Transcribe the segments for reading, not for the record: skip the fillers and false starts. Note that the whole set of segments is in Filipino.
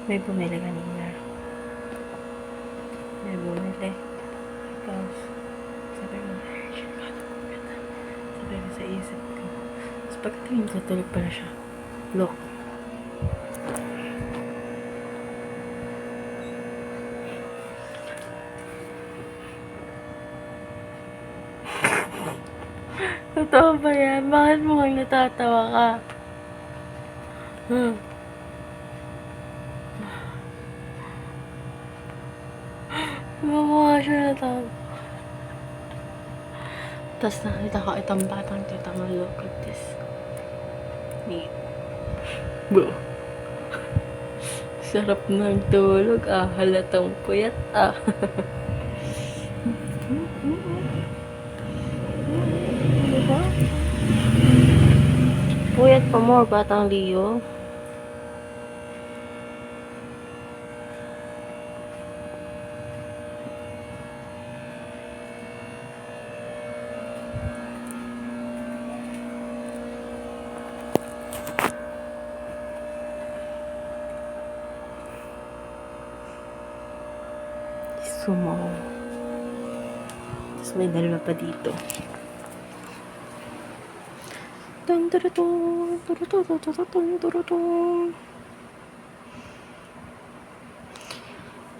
May bumili kanina. May bumili. Tapos, sabi ko, sabi ko sa isip ko. Tapos pagtingin ko, tulog pala siya. Look. Totoo ba yan? Bakit mukhang natatawa ka? Mukha siya natatawa. Tapos nakita ko itong batang tita mo. Look at this. Me. Bro. Sarap ng tulog. Halatang puyat. Diba? Puyat pa mo, batang Leo. Sumo. Tapos may dalawa pa dito.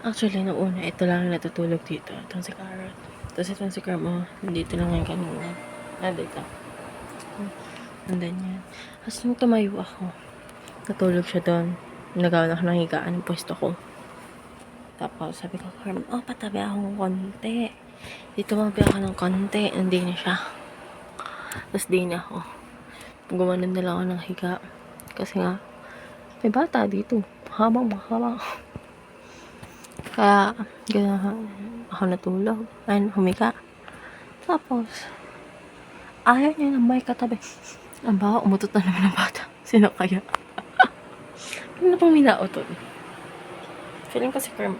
Actually, nung una, ito lang natutulog dito. Itong si Carrot. Tapos itong si Carmo, nandito lang yan kanina. Dito. Nandun yan. Tapos nung tumayo ako, natulog siya doon. Nagawa na ako ng higaan ng pwesto ko. Tapos sabi ko, Carmen, patabi ako ng konti. Dito mabi ako ng konti. Hindi na siya. Tapos di na ako. Gumanon na lang ako ng higa. Kasi nga, may bata dito. Habang. Kaya, gano'n ako natulog. Ayun, humiga. Tapos, ayaw niya ng may katabi. Ang baka, umutot na naman ang bata. Sino kaya? Ano pang minautot? Feeling ko si Kerm,